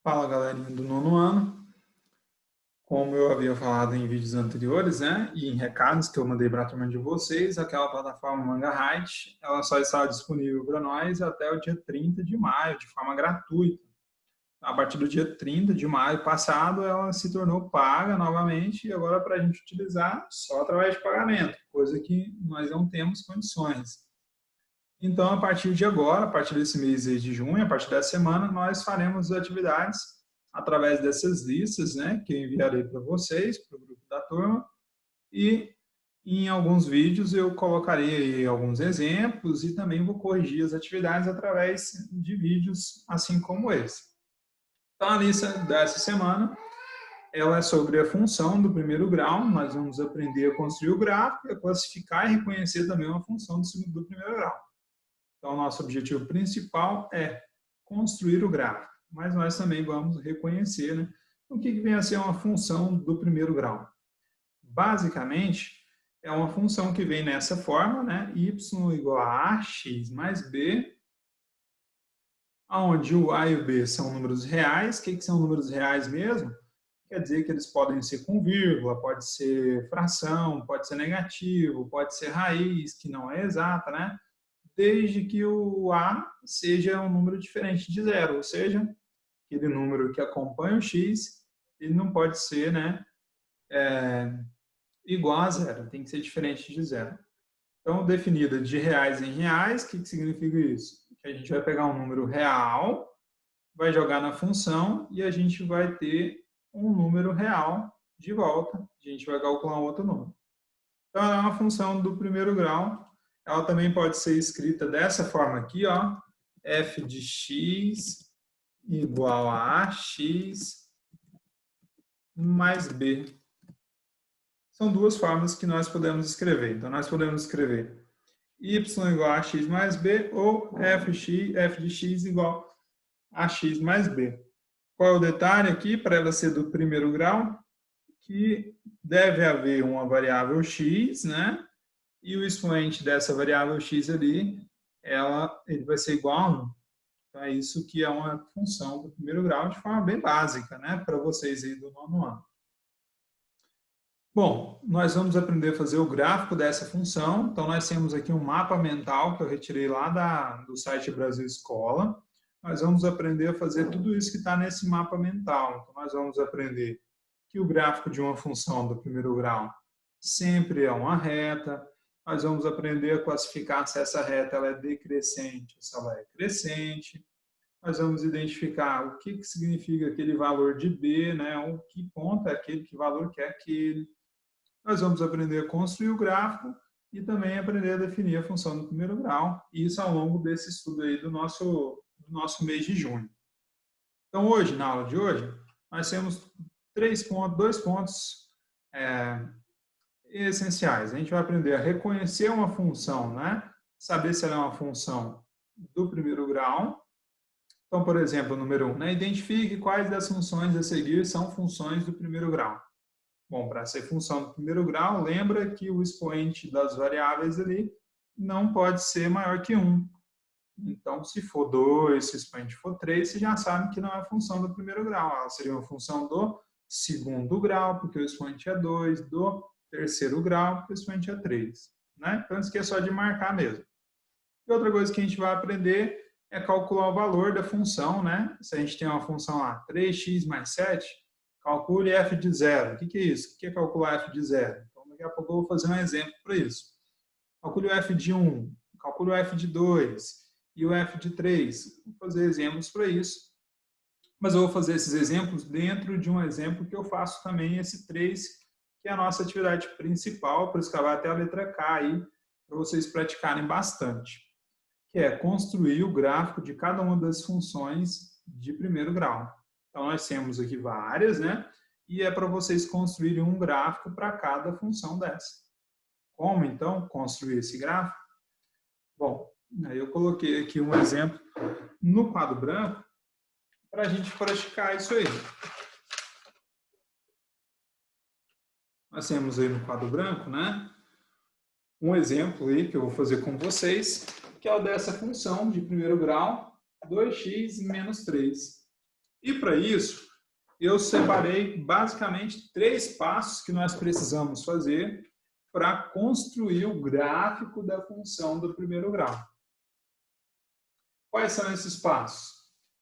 Fala, galerinha do nono ano. Como eu havia falado em vídeos anteriores, né, e em recados que eu mandei para a turma de vocês, aquela plataforma MangaHide, ela só está disponível para nós até o dia 30 de maio, de forma gratuita. A partir do dia 30 de maio passado, ela se tornou paga novamente e agora para a gente utilizar só através de pagamento, coisa que nós não temos condições. Então, a partir de agora, a partir desse mês de junho, a partir dessa semana, nós faremos atividades através dessas listas, né, que eu enviarei para vocês, para o grupo da turma, e em alguns vídeos eu colocarei alguns exemplos e também vou corrigir as atividades através de vídeos assim como esse. Então, a lista dessa semana, ela é sobre a função do primeiro grau, nós vamos aprender a construir o gráfico, a classificar e reconhecer também uma função do primeiro grau. Então, nosso objetivo principal é construir o gráfico, mas nós também vamos reconhecer, né, o que vem a ser uma função do primeiro grau. Basicamente, é uma função que vem nessa forma, né, y igual a ax mais b, onde o a e o b são números reais. O que são números reais mesmo? Quer dizer que eles podem ser com vírgula, pode ser fração, pode ser negativo, pode ser raiz, que não é exata, né? Desde que o A seja um número diferente de zero, ou seja, aquele número que acompanha o x, ele não pode ser, né, igual a zero, tem que ser diferente de zero. Então, definida de reais em reais, o que significa isso? Que a gente vai pegar um número real, vai jogar na função e a gente vai ter um número real de volta, a gente vai calcular um outro número. Então, ela é uma função do primeiro grau. Ela também pode ser escrita dessa forma aqui, ó, f de x igual a ax mais b. São duas formas que nós podemos escrever. Então, nós podemos escrever y igual a x mais b ou f de x igual a x mais b. Qual é o detalhe aqui para ela ser do primeiro grau? Que deve haver uma variável x, né? E o expoente dessa variável x ali, ele vai ser igual a 1. Então, é isso que é uma função do primeiro grau de forma bem básica, né? Para vocês aí do nono ano. Bom, nós vamos aprender a fazer o gráfico dessa função. Então, nós temos aqui um mapa mental que eu retirei lá do site Brasil Escola. Nós vamos aprender a fazer tudo isso que está nesse mapa mental. Então, nós vamos aprender que o gráfico de uma função do primeiro grau sempre é uma reta. Nós vamos aprender a classificar se essa reta ela é decrescente ou se ela é crescente. Nós vamos identificar o que significa aquele valor de B, né? O que ponto é aquele, que valor que é aquele. Nós vamos aprender a construir o gráfico e também aprender a definir a função do primeiro grau. E isso ao longo desse estudo aí do nosso mês de junho. Então, hoje, na aula de hoje, nós temos dois pontos essenciais. A gente vai aprender a reconhecer uma função, né? Saber se ela é uma função do primeiro grau. Então, por exemplo, número 1, né? Identifique quais das funções a seguir são funções do primeiro grau. Bom, para ser função do primeiro grau, lembra que o expoente das variáveis ali não pode ser maior que 1. Então, se for 2, se o expoente for 3, você já sabe que não é função do primeiro grau. Ela seria uma função do segundo grau, porque o expoente é 2, do terceiro grau, porque o expoente é 3. Né? Então, isso aqui é só de marcar mesmo. E outra coisa que a gente vai aprender é calcular o valor da função. Né? Se a gente tem uma função lá, 3x mais 7, calcule f de 0. O que é isso? O que é calcular f de 0? Então, daqui a pouco eu vou fazer um exemplo para isso. Calcule o f de 1, calcule o f de 2 e o f de 3. Vou fazer exemplos para isso. Mas eu vou fazer esses exemplos dentro de um exemplo que eu faço também, esse 3, que é a nossa atividade principal, por isso que vai até a letra K aí, para vocês praticarem bastante. Que é construir o gráfico de cada uma das funções de primeiro grau. Então, nós temos aqui várias, né? E é para vocês construírem um gráfico para cada função dessa. Como, então, construir esse gráfico? Bom, aí eu coloquei aqui um exemplo no quadro branco para a gente praticar isso aí. Nós temos aí no quadro branco, né? Um exemplo aí que eu vou fazer com vocês, que é o dessa função de primeiro grau, 2x menos 3. E para isso, eu separei basicamente 3 passos que nós precisamos fazer para construir o gráfico da função do primeiro grau. Quais são esses passos?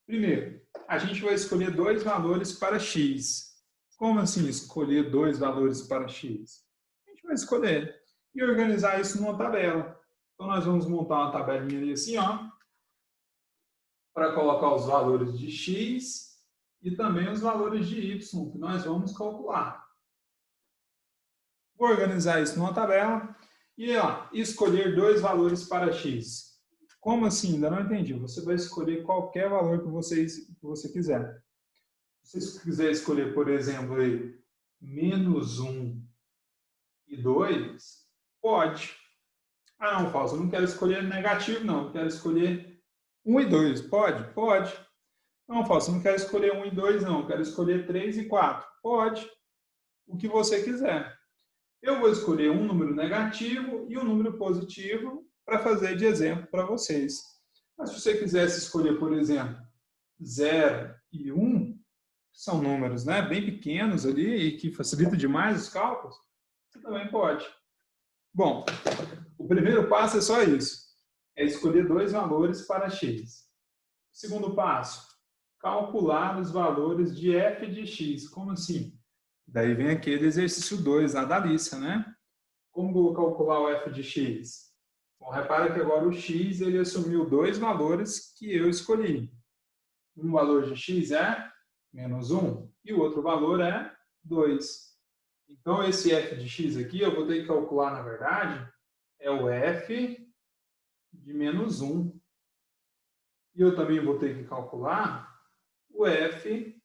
Primeiro, a gente vai escolher 2 valores para x. Como assim escolher 2 valores para x? A gente vai escolher e organizar isso numa tabela. Então, nós vamos montar uma tabelinha ali assim, ó, para colocar os valores de x e também os valores de y, que nós vamos calcular. Vou organizar isso numa tabela e ó, escolher 2 valores para x. Como assim? Ainda não entendi. Você vai escolher qualquer valor que você quiser. Se você quiser escolher, por exemplo, aí, -1 e 2, pode. Ah, não, Fausto, eu não quero escolher negativo, não. Eu quero escolher 1 e 2. Pode? Pode. Não, Fausto, eu não quero escolher 1 e 2, não. Eu quero escolher 3 e 4. Pode. O que você quiser. Eu vou escolher um número negativo e um número positivo para fazer de exemplo para vocês. Mas se você quisesse escolher, por exemplo, 0 e 1, são números, né, bem pequenos ali e que facilitam demais os cálculos, você também pode. Bom, o primeiro passo é só isso. É escolher 2 valores para x. O segundo passo, calcular os valores de f de x. Como assim? Daí vem aquele exercício 2 lá da lista, né? Como vou calcular o f de x? Bom, repara que agora o x ele assumiu 2 valores que eu escolhi. Um valor de x é -1 e o outro valor é 2. Então, esse f de x aqui eu vou ter que calcular, na verdade, é o f de -1. E eu também vou ter que calcular o f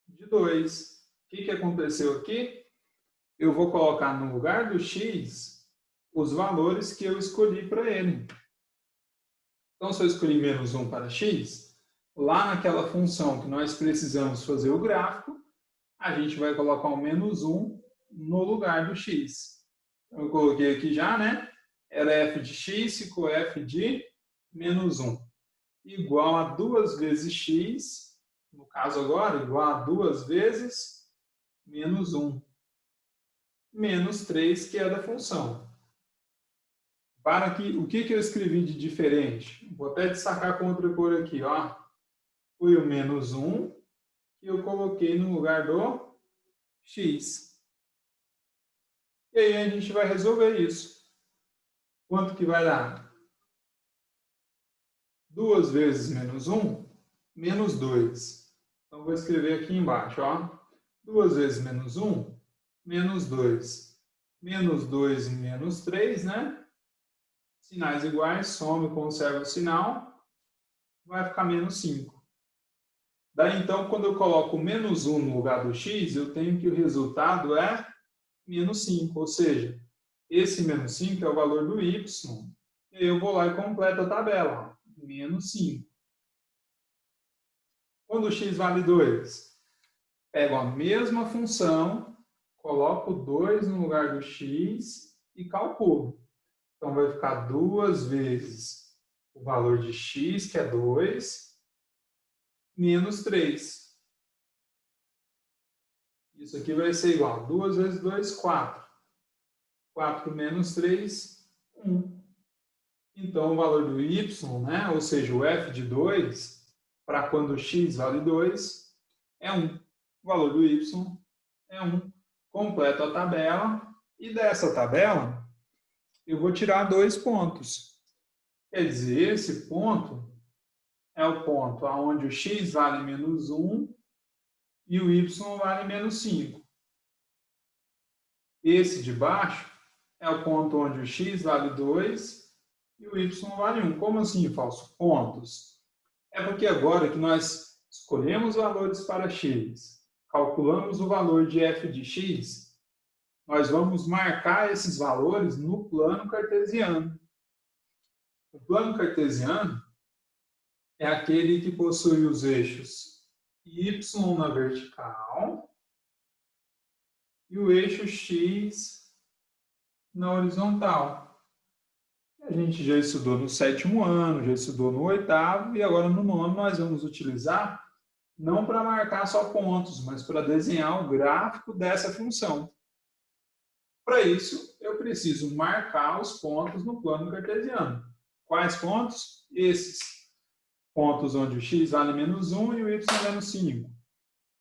de 2. O que aconteceu aqui? Eu vou colocar no lugar do x os valores que eu escolhi para ele. Então, se eu escolhi -1 para x, lá naquela função que nós precisamos fazer o gráfico, a gente vai colocar o -1 no lugar do x. Então, eu coloquei aqui já, né? Era f de x, ficou f de -1. Igual a 2 vezes x, no caso agora, igual a 2 vezes -1. Menos 3, que é da função. Para que, o que eu escrevi de diferente? Vou até destacar com outra cor aqui, ó. Foi o -1 que eu coloquei no lugar do x. E aí a gente vai resolver isso. Quanto que vai dar? 2 vezes -1, -2. Então, vou escrever aqui embaixo, ó. 2 vezes -1, -2. -2 e -3, né? Sinais iguais, soma e conserva o sinal, vai ficar -5. Daí, então, quando eu coloco -1 no lugar do x, eu tenho que o resultado é -5, ou seja, esse -5 é o valor do y, e eu vou lá e completo a tabela, -5. Quando o x vale 2, pego a mesma função, coloco 2 no lugar do x e calculo. Então, vai ficar 2 vezes o valor de x, que é 2, menos 3. Isso aqui vai ser igual a 2 vezes 2, 4. 4 menos 3, 1. Então, o valor do y, né, ou seja, o f de 2, para quando x vale 2, é 1. O valor do y é 1. Completo a tabela. E dessa tabela, eu vou tirar 2 pontos. Quer dizer, esse ponto é o ponto onde o x vale -1 e o y vale -5. Esse de baixo é o ponto onde o x vale 2 e o y vale 1. Como assim, Fausto? Pontos. É porque agora que nós escolhemos valores para x, calculamos o valor de f de x, nós vamos marcar esses valores no plano cartesiano. O plano cartesiano é aquele que possui os eixos y na vertical e o eixo x na horizontal. A gente já estudou no 7º ano, já estudou no 8º e agora no 9º nós vamos utilizar não para marcar só pontos, mas para desenhar o gráfico dessa função. Para isso, eu preciso marcar os pontos no plano cartesiano. Quais pontos? Esses pontos onde o x vale menos 1 e o y menos 5.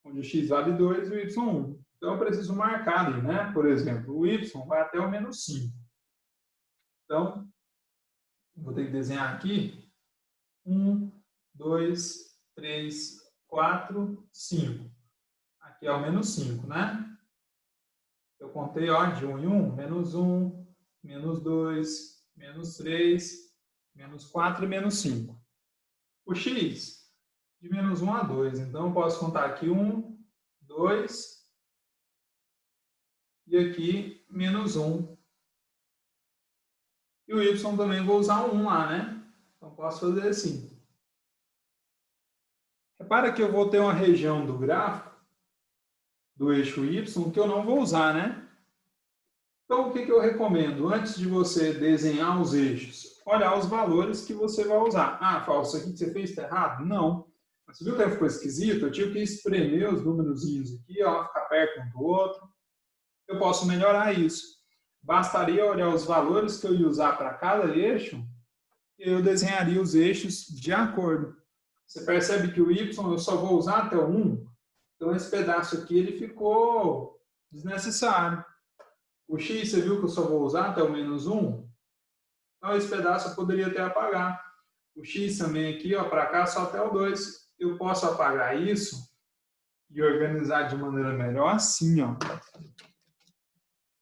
Onde o x vale 2 e o y 1. Então, eu preciso marcar ali, né? Por exemplo, o y vai até o menos 5. Então, vou ter que desenhar aqui 1, 2, 3, 4, 5. Aqui é o menos 5, né? Eu contei, ó, de 1 em 1, menos 1, menos 2, menos 3, menos 4 e menos 5. O x, de menos 1 a 2. Então, eu posso contar aqui 1, 2 e aqui menos 1. E o y também vou usar 1 lá, né? Então, posso fazer assim. Repara que eu vou ter uma região do gráfico, do eixo y, que eu não vou usar, né? Então, o que eu recomendo? Antes de você desenhar os eixos, olhar os valores que você vai usar. Ah, Fausto, isso aqui que você fez está errado? Não. Mas você viu que ficou esquisito? Eu tive que espremer os númerozinhos aqui, ó, ficar perto um do outro. Eu posso melhorar isso. Bastaria olhar os valores que eu ia usar para cada eixo e eu desenharia os eixos de acordo. Você percebe que o y eu só vou usar até o 1. Então, esse pedaço aqui ele ficou desnecessário. O x, você viu que eu só vou usar até o menos 1? Então, esse pedaço eu poderia até apagar. O x também aqui, ó, para cá, só até o 2. Eu posso apagar isso e organizar de maneira melhor assim, ó.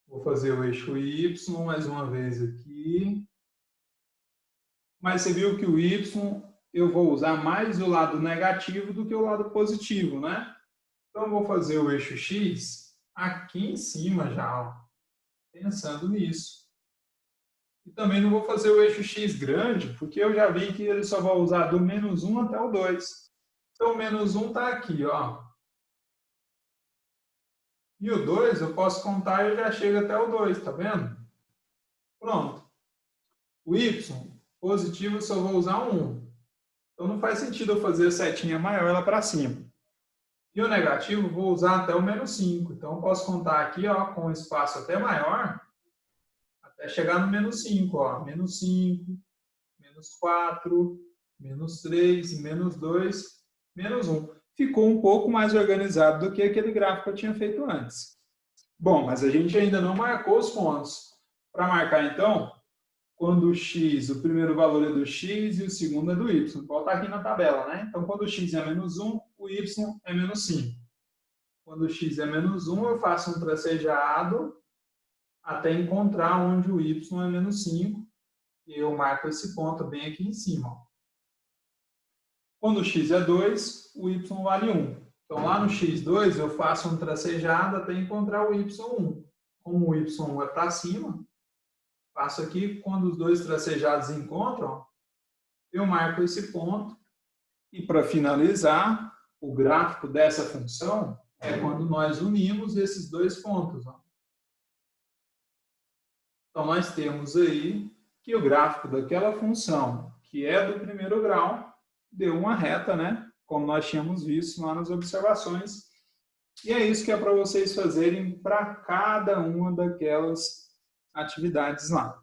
Vou fazer o eixo y mais uma vez aqui. Mas você viu que o y eu vou usar mais o lado negativo do que o lado positivo, né? Então, eu vou fazer o eixo x aqui em cima já, ó, pensando nisso. E também não vou fazer o eixo x grande, porque eu já vi que ele só vai usar do menos 1 até o 2. Então, o menos 1 está aqui, ó. E o 2 eu posso contar e já chega até o 2, tá vendo? Pronto. O y positivo eu só vou usar 1. Então, não faz sentido eu fazer a setinha maior lá para cima. E o negativo eu vou usar até o menos 5. Então, eu posso contar aqui, ó, com um espaço até maior, até chegar no menos 5. Ó. Menos 5, menos 4, menos 3, menos 2, menos 1. Ficou um pouco mais organizado do que aquele gráfico que eu tinha feito antes. Bom, mas a gente ainda não marcou os pontos. Para marcar, então, quando o x, o primeiro valor é do x e o segundo é do y. Igual está aqui na tabela, né? Então, quando o x é menos 1, o y é menos 5. Quando o x é menos 1, eu faço um tracejado até encontrar onde o y é menos 5. E eu marco esse ponto bem aqui em cima. Ó. Quando o x é 2, o y vale 1. Então, lá no x2, eu faço um tracejado até encontrar o y1. Como o y1 é para cima, faço aqui, quando os dois tracejados encontram, eu marco esse ponto. E para finalizar, o gráfico dessa função é quando nós unimos esses dois pontos. Ó. Então, nós temos aí que o gráfico daquela função, que é do primeiro grau, deu uma reta, né? Como nós tínhamos visto lá nas observações. E é isso que é para vocês fazerem para cada uma daquelas atividades lá.